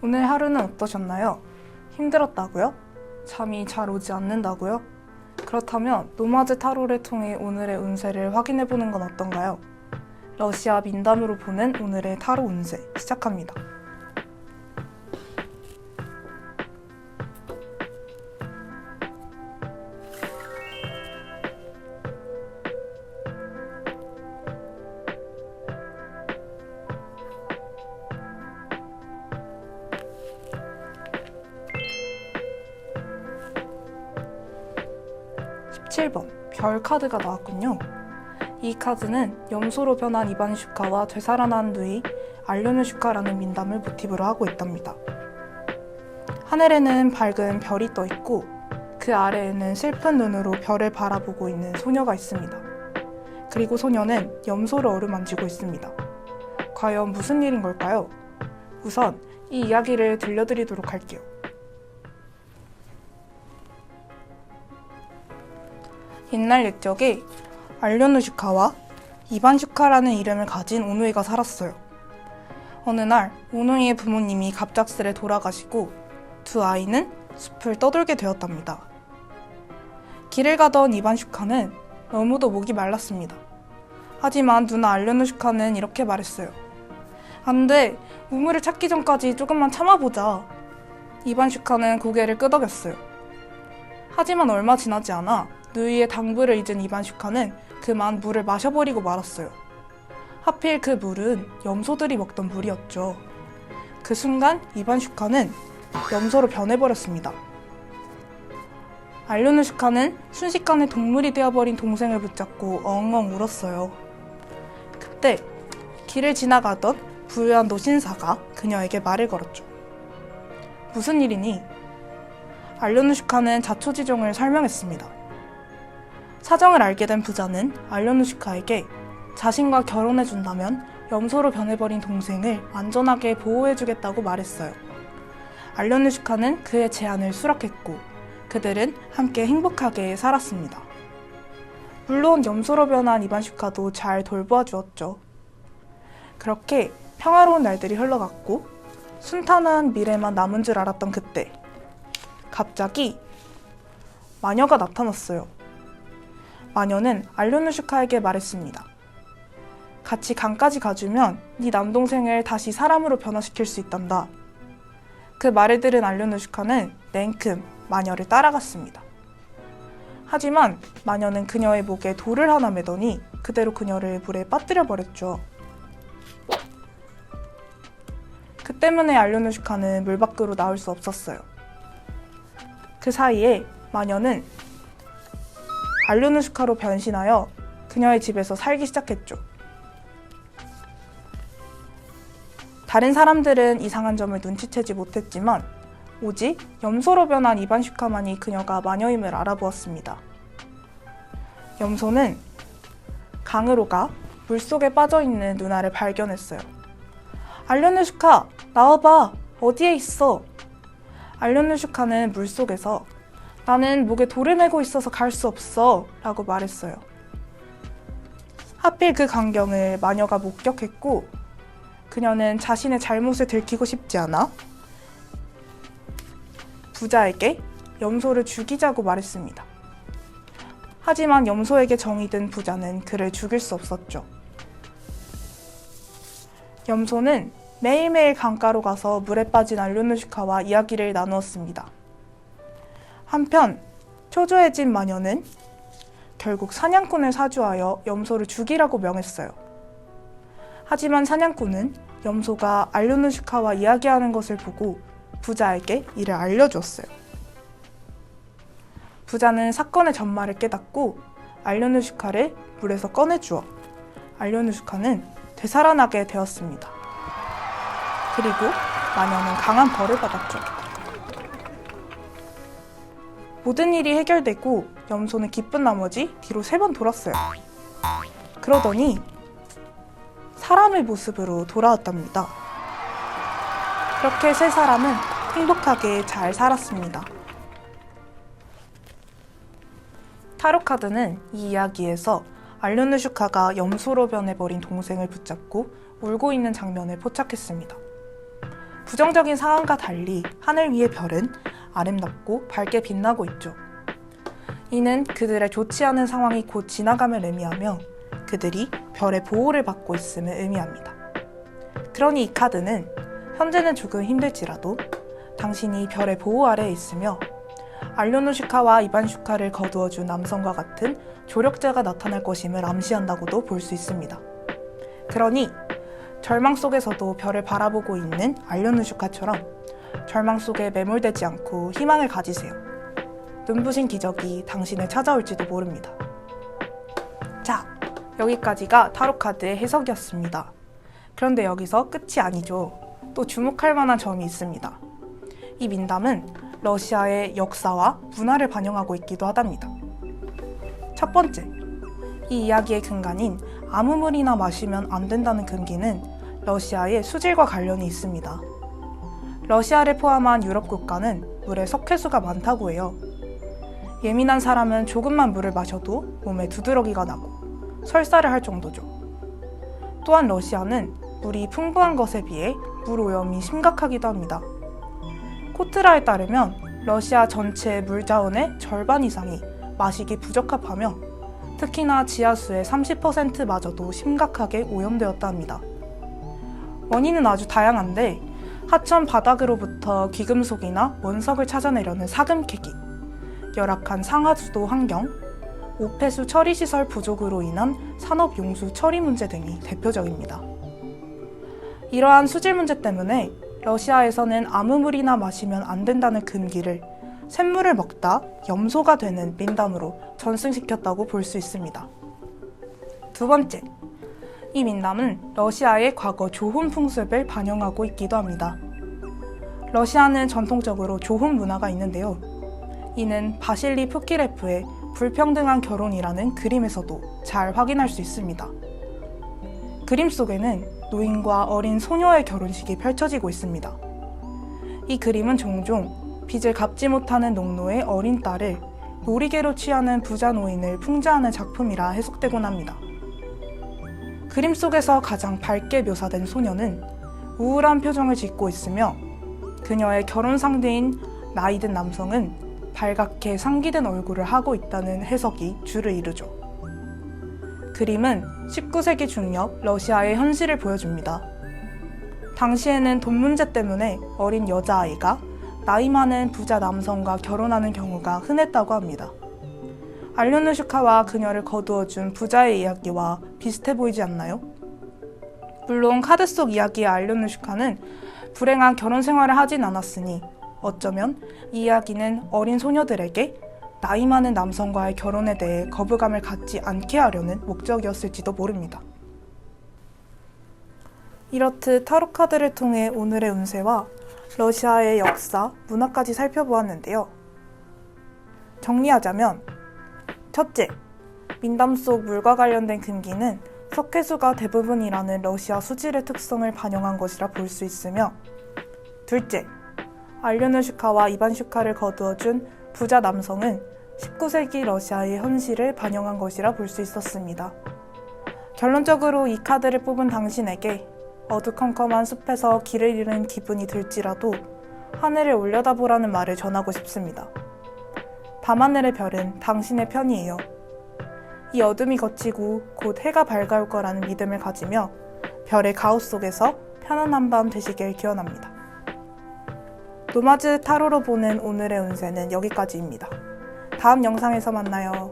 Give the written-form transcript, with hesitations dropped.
오늘 하루는 어떠셨나요? 힘들었다고요? 잠이 잘 오지 않는다고요? 그렇다면 노마즈 타로를 통해 오늘의 운세를 확인해보는 건 어떤가요? 러시아 민담으로 보는 오늘의 타로 운세 시작합니다. (17번) 별 카드가 나왔군요. 이 카드는 염소로 변한 이반 슈카와 되살아난 누이 알료누 슈카라는 민담을 모티브로 하고 있답니다. 하늘에는 밝은 별이 떠 있고 그 아래에는 슬픈 눈으로 별을 바라보고 있는 소녀가 있습니다. 그리고 소녀는 염소를 어루만지고 있습니다. 과연 무슨 일인 걸까요? 우선 이 이야기를 들려드리도록 할게요. 옛날 옛적에 알료누 슈카와 이반 슈카라는 이름을 가진 오누이가 살았어요. 어느 날 오누이의 부모님이 갑작스레 돌아가시고 두 아이는 숲을 떠돌게 되었답니다. 길을 가던 이반 슈카는 너무도 목이 말랐습니다. 하지만 누나 알료누 슈카는 이렇게 말했어요. 안 돼, 우물을 찾기 전까지 조금만 참아보자. 이반 슈카는 고개를 끄덕였어요. 하지만 얼마 지나지 않아 누이의 당부를 잊은 이반 슈카는 그만 물을 마셔버리고 말았어요. 하필 그 물은 염소들이 먹던 물이었죠. 그 순간 이반 슈카는 염소로 변해버렸습니다. 알료누 슈카는 순식간에 동물이 되어버린 동생을 붙잡고 엉엉 울었어요. 그때 길을 지나가던 부유한 노신사가 그녀에게 말을 걸었죠. 무슨 일이니? 알료누 슈카는 자초지종을 설명했습니다. 사정을 알게 된 부자는 알료누 슈카에게 자신과 결혼해준다면 염소로 변해버린 동생을 안전하게 보호해주겠다고 말했어요. 알료누 슈카는 그의 제안을 수락했고 그들은 함께 행복하게 살았습니다. 물론 염소로 변한 이반 슈카도 잘 돌보아 주었죠. 그렇게 평화로운 날들이 흘러갔고 순탄한 미래만 남은 줄 알았던 그때 갑자기 마녀가 나타났어요. 마녀는 알료누 슈카에게 말했습니다. 같이 강까지 가주면 네 남동생을 다시 사람으로 변화시킬 수 있단다. 그 말을 들은 알료누 슈카는 냉큼 마녀를 따라갔습니다. 하지만 마녀는 그녀의 목에 돌을 하나 매더니 그대로 그녀를 물에 빠뜨려 버렸죠. 그 때문에 알료누 슈카는 물 밖으로 나올 수 없었어요. 그 사이에 마녀는 알료누 슈카로 변신하여 그녀의 집에서 살기 시작했죠. 다른 사람들은 이상한 점을 눈치채지 못했지만 오직 염소로 변한 이반 슈카만이 그녀가 마녀임을 알아보았습니다. 염소는 강으로 가 물속에 빠져있는 누나를 발견했어요. 알료누 슈카, 나와봐! 어디에 있어? 알료누 슈카는 물속에서 나는 목에 돌을 메고 있어서 갈 수 없어 라고 말했어요. 하필 그 광경을 마녀가 목격했고 그녀는 자신의 잘못을 들키고 싶지 않아 부자에게 염소를 죽이자고 말했습니다. 하지만 염소에게 정이 든 부자는 그를 죽일 수 없었죠. 염소는 매일매일 강가로 가서 물에 빠진 알료누 슈카와 이야기를 나누었습니다. 한편 초조해진 마녀는 결국 사냥꾼을 사주하여 염소를 죽이라고 명했어요. 하지만 사냥꾼은 염소가 알료누 슈카와 이야기하는 것을 보고 부자에게 이를 알려주었어요. 부자는 사건의 전말을 깨닫고 알료누 슈카를 물에서 꺼내주어 알료누 슈카는 되살아나게 되었습니다. 그리고 마녀는 강한 벌을 받았죠. 모든 일이 해결되고 염소는 기쁜 나머지 뒤로 3번 돌았어요. 그러더니 사람의 모습으로 돌아왔답니다. 그렇게 세 사람은 행복하게 잘 살았습니다. 타로 카드는 이 이야기에서 알료누 슈카가 염소로 변해버린 동생을 붙잡고 울고 있는 장면을 포착했습니다. 부정적인 상황과 달리 하늘 위의 별은 아름답고 밝게 빛나고 있죠. 이는 그들의 좋지 않은 상황이 곧 지나감을 의미하며 그들이 별의 보호를 받고 있음을 의미합니다. 그러니 이 카드는 현재는 조금 힘들지라도 당신이 별의 보호 아래에 있으며 알료누시카와 이반슈카를 거두어준 남성과 같은 조력자가 나타날 것임을 암시한다고도 볼 수 있습니다. 그러니 절망 속에서도 별을 바라보고 있는 알료누시카처럼 절망 속에 매몰되지 않고 희망을 가지세요. 눈부신 기적이 당신을 찾아올지도 모릅니다. 자, 여기까지가 타로카드의 해석이었습니다. 그런데 여기서 끝이 아니죠. 또 주목할 만한 점이 있습니다. 이 민담은 러시아의 역사와 문화를 반영하고 있기도 하답니다. 첫 번째, 이 이야기의 근간인 아무 물이나 마시면 안 된다는 금기는 러시아의 수질과 관련이 있습니다. 러시아를 포함한 유럽 국가는 물에 석회수가 많다고 해요. 예민한 사람은 조금만 물을 마셔도 몸에 두드러기가 나고 설사를 할 정도죠. 또한 러시아는 물이 풍부한 것에 비해 물 오염이 심각하기도 합니다. 코트라에 따르면 러시아 전체 물 자원의 절반 이상이 마시기 부적합하며 특히나 지하수의 30%마저도 심각하게 오염되었다 합니다. 원인은 아주 다양한데 하천 바닥으로부터 귀금속이나 원석을 찾아내려는 사금 캐기, 열악한 상하수도 환경, 오폐수 처리시설 부족으로 인한 산업용수 처리 문제 등이 대표적입니다. 이러한 수질 문제 때문에 러시아에서는 아무 물이나 마시면 안 된다는 금기를 샘물을 먹다 염소가 되는 민담으로 전승시켰다고 볼 수 있습니다. 두 번째, 이 민담은 러시아의 과거 조혼 풍습을 반영하고 있기도 합니다. 러시아는 전통적으로 조혼 문화가 있는데요. 이는 바실리 푸키레프의 불평등한 결혼이라는 그림에서도 잘 확인할 수 있습니다. 그림 속에는 노인과 어린 소녀의 결혼식이 펼쳐지고 있습니다. 이 그림은 종종 빚을 갚지 못하는 농노의 어린 딸을 놀이개로 취하는 부자 노인을 풍자하는 작품이라 해석되곤 합니다. 그림 속에서 가장 밝게 묘사된 소녀는 우울한 표정을 짓고 있으며 그녀의 결혼 상대인 나이든 남성은 발갛게 상기된 얼굴을 하고 있다는 해석이 주를 이루죠. 그림은 19세기 중엽 러시아의 현실을 보여줍니다. 당시에는 돈 문제 때문에 어린 여자아이가 나이 많은 부자 남성과 결혼하는 경우가 흔했다고 합니다. 알료누슈카와 그녀를 거두어준 부자의 이야기와 비슷해 보이지 않나요? 물론 카드 속 이야기의 알료누슈카는 불행한 결혼 생활을 하진 않았으니 어쩌면 이 이야기는 어린 소녀들에게 나이 많은 남성과의 결혼에 대해 거부감을 갖지 않게 하려는 목적이었을지도 모릅니다. 이렇듯 타로 카드를 통해 오늘의 운세와 러시아의 역사, 문화까지 살펴보았는데요. 정리하자면 첫째, 민담 속 물과 관련된 금기는 석회수가 대부분이라는 러시아 수질의 특성을 반영한 것이라 볼 수 있으며 둘째, 알료누슈카와 이반슈카를 거두어준 부자 남성은 19세기 러시아의 현실을 반영한 것이라 볼 수 있었습니다. 결론적으로 이 카드를 뽑은 당신에게 어두컴컴한 숲에서 길을 잃은 기분이 들지라도 하늘을 올려다보라는 말을 전하고 싶습니다. 밤하늘의 별은 당신의 편이에요. 이 어둠이 걷히고 곧 해가 밝아올 거라는 믿음을 가지며 별의 가호 속에서 편안한 밤 되시길 기원합니다. 노마즈 타로로 보는 오늘의 운세는 여기까지입니다. 다음 영상에서 만나요.